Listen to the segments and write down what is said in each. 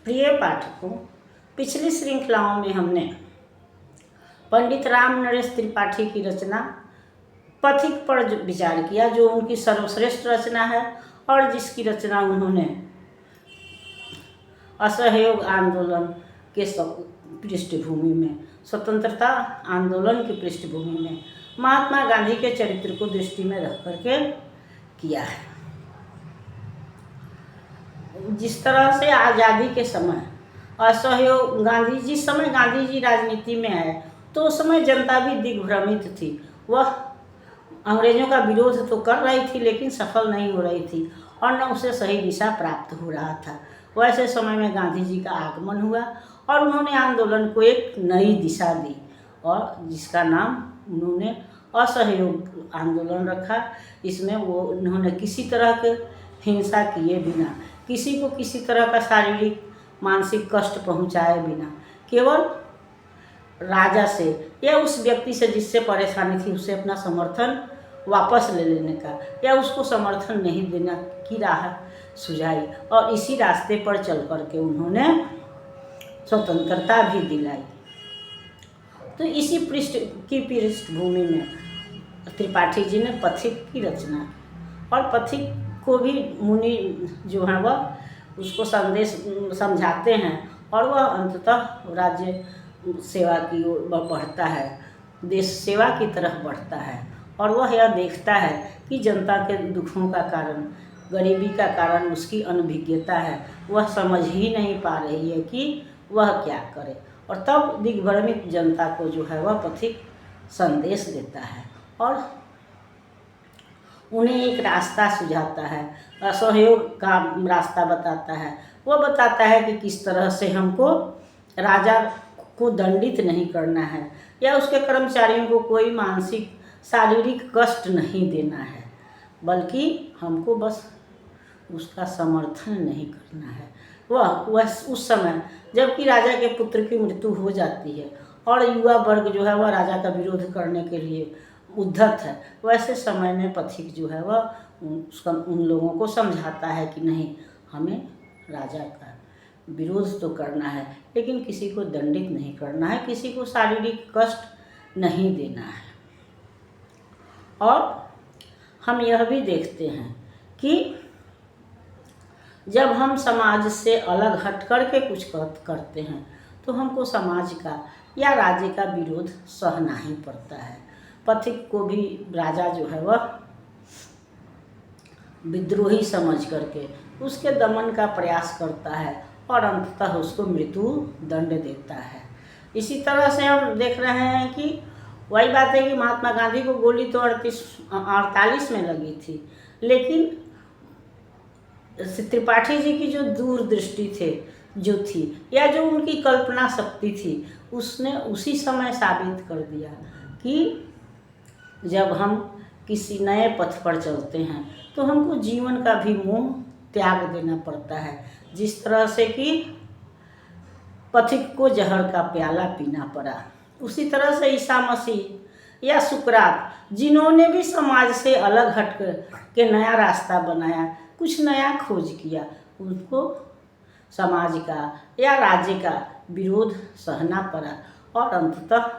प्रिय पाठकों, पिछली श्रृंखलाओं में हमने पंडित राम नरेश त्रिपाठी की रचना पथिक पर विचार किया, जो उनकी सर्वश्रेष्ठ रचना है और जिसकी रचना उन्होंने असहयोग आंदोलन के पृष्ठभूमि में, स्वतंत्रता आंदोलन की पृष्ठभूमि में महात्मा गांधी के चरित्र को दृष्टि में रख करके किया है। जिस तरह से आज़ादी के समय असहयोग जिस समय गांधी जी राजनीति में आए तो उस समय जनता भी दिग्भ्रमित थी। वह अंग्रेजों का विरोध तो कर रही थी लेकिन सफल नहीं हो रही थी और न उसे सही दिशा प्राप्त हो रहा था। वैसे समय में गांधी जी का आगमन हुआ और उन्होंने आंदोलन को एक नई दिशा दी और जिसका नाम उन्होंने असहयोग आंदोलन रखा। इसमें उन्होंने किसी तरह के हिंसा किए बिना, किसी को किसी तरह का शारीरिक मानसिक कष्ट पहुंचाए बिना, केवल राजा से या उस व्यक्ति से जिससे परेशानी थी उससे अपना समर्थन वापस ले लेने का या उसको समर्थन नहीं देने की राह सुझाई और इसी रास्ते पर चल करके उन्होंने स्वतंत्रता भी दिलाई। तो इसी पृष्ठभूमि में त्रिपाठी जी ने पथिक की रचना की और पथिक को भी मुनि जो है वह उसको संदेश समझाते हैं और वह अंततः राज्य सेवा की ओर बढ़ता है, देश सेवा की तरफ बढ़ता है और वह यह देखता है कि जनता के दुखों का कारण, गरीबी का कारण उसकी अनभिज्ञता है। वह समझ ही नहीं पा रही है कि वह क्या करे और तब दिग्भ्रमित जनता को जो है वह पथिक संदेश देता है और उन्हें एक रास्ता सुझाता है, असहयोग का रास्ता बताता है। वह बताता है कि किस तरह से हमको राजा को दंडित नहीं करना है या उसके कर्मचारियों को कोई मानसिक शारीरिक कष्ट नहीं देना है, बल्कि हमको बस उसका समर्थन नहीं करना है। वह उस समय जबकि राजा के पुत्र की मृत्यु हो जाती है और युवा वर्ग जो है वह राजा का विरोध करने के लिए उद्धत है, वैसे समय में पथिक जो है वह उन लोगों को समझाता है कि नहीं, हमें राजा का विरोध तो करना है लेकिन किसी को दंडित नहीं करना है, किसी को शारीरिक कष्ट नहीं देना है। और हम यह भी देखते हैं कि जब हम समाज से अलग हट करके कुछ करते हैं तो हमको समाज का या राज्य का विरोध सहना ही पड़ता है। पथिक को भी राजा जो है वह विद्रोही समझ करके उसके दमन का प्रयास करता है और अंततः उसको मृत्यु दंड देता है। इसी तरह से हम देख रहे हैं कि वही बात है कि महात्मा गांधी को गोली तो 48 में लगी थी, लेकिन त्रिपाठी जी की जो दूरदृष्टि थी या जो उनकी कल्पना शक्ति थी उसने उसी समय साबित कर दिया कि जब हम किसी नए पथ पर चलते हैं तो हमको जीवन का भी मोह त्याग देना पड़ता है। जिस तरह से कि पथिक को जहर का प्याला पीना पड़ा, उसी तरह से ईसा मसीह या सुकरात जिन्होंने भी समाज से अलग हट के नया रास्ता बनाया, कुछ नया खोज किया, उनको समाज का या राज्य का विरोध सहना पड़ा और अंततः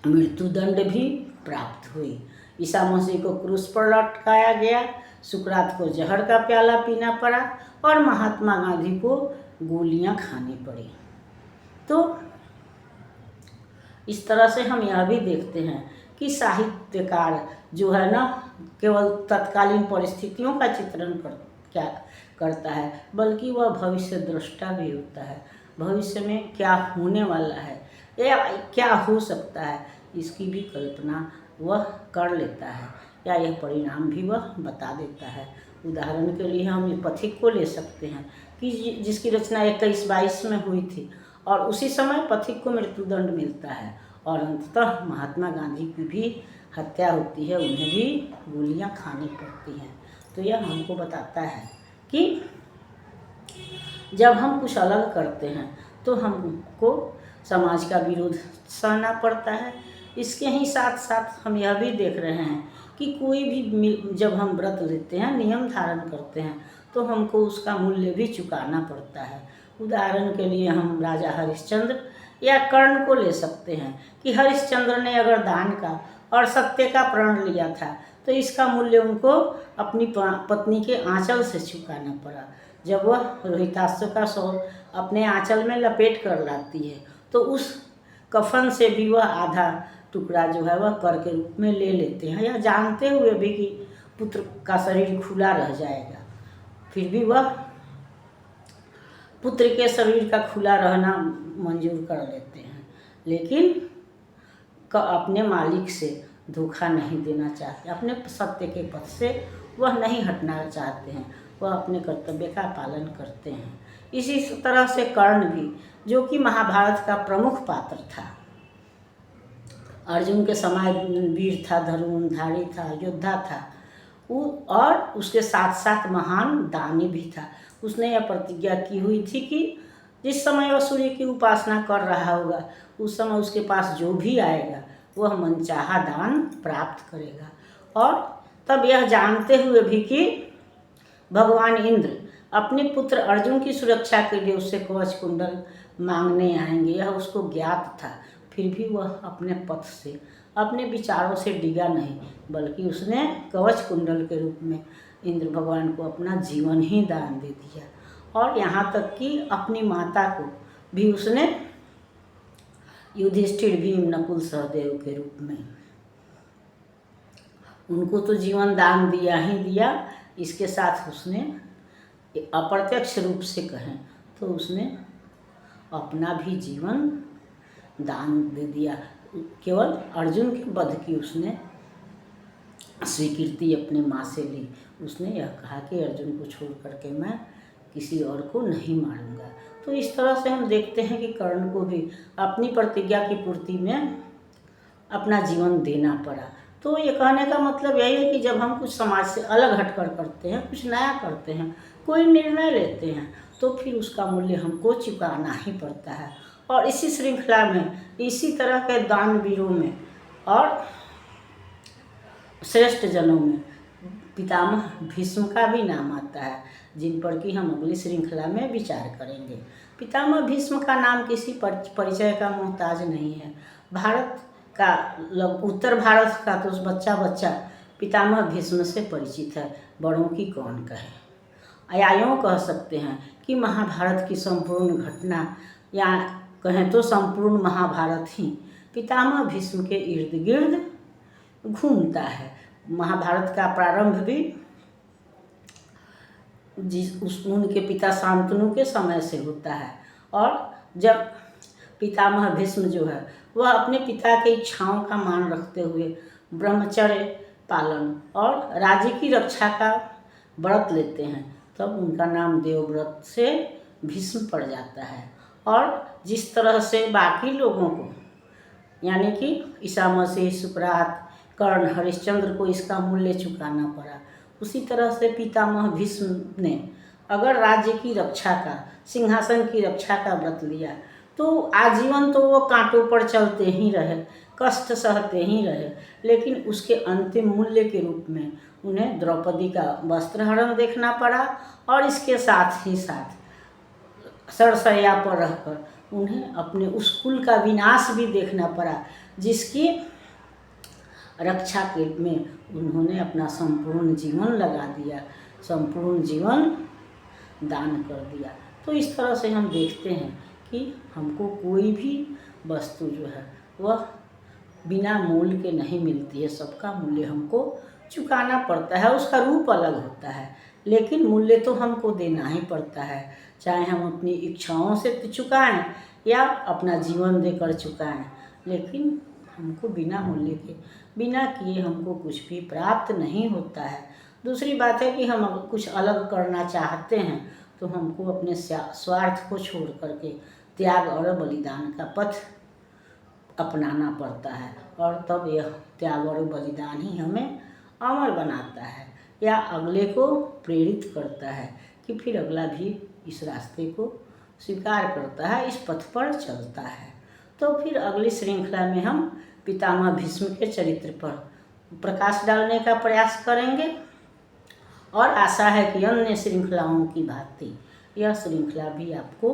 मृत्युदंड भी प्राप्त हुई। ईसा मसीह को क्रूस पर लटकाया गया, सुकरात को जहर का प्याला पीना पड़ा और महात्मा गांधी को गोलियां खानी पड़ी। तो इस तरह से हम यह भी देखते हैं कि साहित्यकार जो है ना केवल तत्कालीन परिस्थितियों का चित्रण करता है, बल्कि वह भविष्य दृष्टा भी होता है। भविष्य में क्या होने वाला है या क्या हो सकता है इसकी भी कल्पना वह कर लेता है या यह परिणाम भी वह बता देता है। उदाहरण के लिए हम ये पथिक को ले सकते हैं कि जिसकी रचना 21-22 में हुई थी और उसी समय पथिक को मृत्युदंड मिलता है और अंततः महात्मा गांधी की भी हत्या होती है, उन्हें भी गोलियां खानी पड़ती हैं। तो यह हमको बताता है कि जब हम कुछ अलग करते हैं तो हमको समाज का विरोध सहना पड़ता है। इसके ही साथ साथ हम यह भी देख रहे हैं कि कोई भी जब हम व्रत लेते हैं, नियम धारण करते हैं, तो हमको उसका मूल्य भी चुकाना पड़ता है। उदाहरण के लिए हम राजा हरिश्चंद्र या कर्ण को ले सकते हैं कि हरिश्चंद्र ने अगर दान का और सत्य का प्रण लिया था तो इसका मूल्य उनको अपनी पत्नी के आंचल से चुकाना पड़ा। जब वह रोहितास्त्र का शॉल अपने आंचल में लपेट कर लाती है तो उस कफन से भी वह आधा टुकड़ा जो है वह कर के रूप में ले लेते हैं, या जानते हुए भी कि पुत्र का शरीर खुला रह जाएगा, फिर भी वह पुत्र के शरीर का खुला रहना मंजूर कर लेते हैं, लेकिन अपने मालिक से धोखा नहीं देना चाहते, अपने सत्य के पथ से वह नहीं हटना चाहते हैं, वह अपने कर्तव्य का पालन करते हैं। इसी तरह से कर्ण भी, जो कि महाभारत का प्रमुख पात्र था, अर्जुन के समय वीर था, धनुर्धारी था, योद्धा था, और उसके साथ साथ महान दानी भी था। उसने यह प्रतिज्ञा की हुई थी कि जिस समय वह सूर्य की उपासना कर रहा होगा उस समय उसके पास जो भी आएगा वह मनचाहा दान प्राप्त करेगा। और तब यह जानते हुए भी कि भगवान इंद्र अपने पुत्र अर्जुन की सुरक्षा के लिए उससे कवच कुंडल मांगने आएंगे, यह उसको ज्ञात था, फिर भी वह अपने पथ से, अपने विचारों से डिगा नहीं, बल्कि उसने कवच कुंडल के रूप में इंद्र भगवान को अपना जीवन ही दान दे दिया। और यहाँ तक कि अपनी माता को भी उसने युधिष्ठिर, भीम, नकुल, सहदेव के रूप में उनको तो जीवन दान दिया ही दिया, इसके साथ उसने अप्रत्यक्ष रूप से कहें तो उसने अपना भी जीवन दान दे दिया। केवल अर्जुन के वध की उसने स्वीकृति अपने माँ से ली। उसने यह कहा कि अर्जुन को छोड़ करके मैं किसी और को नहीं मारूंगा। तो इस तरह से हम देखते हैं कि कर्ण को भी अपनी प्रतिज्ञा की पूर्ति में अपना जीवन देना पड़ा। तो ये कहने का मतलब यही है कि जब हम कुछ समाज से अलग हटकर करते हैं, कुछ नया करते हैं, कोई निर्णय लेते हैं, तो फिर उसका मूल्य हमको चुकाना ही पड़ता है। और इसी श्रृंखला में, इसी तरह के दानवीरों में और श्रेष्ठ जनों में पितामह भीष्म का भी नाम आता है, जिन पर कि हम अगली श्रृंखला में विचार करेंगे। पितामह भीष्म का नाम किसी परिचय का मोहताज नहीं है। भारत का, उत्तर भारत का तो बच्चा बच्चा पितामह भीष्म से परिचित है, बड़ों की कौन कहे। या यूँ कह सकते हैं कि महाभारत की संपूर्ण घटना, या कहें तो संपूर्ण महाभारत ही पितामह भीष्म के इर्द गिर्द घूमता है। महाभारत का प्रारंभ भी उनके पिता शांतनु के समय से होता है, और जब पितामह भीष्म जो है वह अपने पिता की इच्छाओं का मान रखते हुए ब्रह्मचर्य पालन और राज्य की रक्षा का व्रत लेते हैं, तब उनका नाम देवव्रत से भीष्म पड़ जाता है। और जिस तरह से बाकी लोगों को, यानी कि ईसा मसीह, सुकरात, कर्ण, हरिश्चंद्र को इसका मूल्य चुकाना पड़ा, उसी तरह से पितामह भीष्म ने अगर राज्य की रक्षा का, सिंहासन की रक्षा का व्रत लिया तो आजीवन तो वो कांटों पर चलते ही रहे, कष्ट सहते ही रहे, लेकिन उसके अंतिम मूल्य के रूप में उन्हें द्रौपदी का वस्त्रहरण देखना पड़ा, और इसके साथ ही साथ सरसैया पर रहकर उन्हें अपने उस कुल का विनाश भी देखना पड़ा, जिसकी रक्षा के में उन्होंने अपना संपूर्ण जीवन लगा दिया, संपूर्ण जीवन दान कर दिया। तो इस तरह से हम देखते हैं कि हमको कोई भी वस्तु जो है वह बिना मूल्य के नहीं मिलती है, सबका मूल्य हमको चुकाना पड़ता है। उसका रूप अलग होता है, लेकिन मूल्य तो हमको देना ही पड़ता है, चाहे हम अपनी इच्छाओं से चुकाएं या अपना जीवन देकर चुकाएं, लेकिन हमको बिना मूल्य के, बिना किए हमको कुछ भी प्राप्त नहीं होता है। दूसरी बात है कि हम कुछ अलग करना चाहते हैं तो हमको अपने स्वार्थ को छोड़ करके त्याग और बलिदान का पथ अपनाना पड़ता है, और तब यह त्याग और बलिदान ही हमें अमर बनाता है या अगले को प्रेरित करता है कि फिर अगला भी इस रास्ते को स्वीकार करता है, इस पथ पर चलता है। तो फिर अगली श्रृंखला में हम पितामह भीष्म के चरित्र पर प्रकाश डालने का प्रयास करेंगे और आशा है कि अन्य श्रृंखलाओं की भांति यह श्रृंखला भी आपको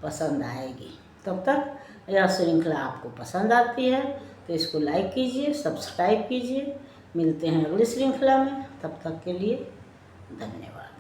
पसंद आएगी। तब तक यह श्रृंखला आपको पसंद आती है तो इसको लाइक कीजिए, सब्सक्राइब कीजिए। मिलते हैं अगली श्रृंखला में, तब तक के लिए धन्यवाद।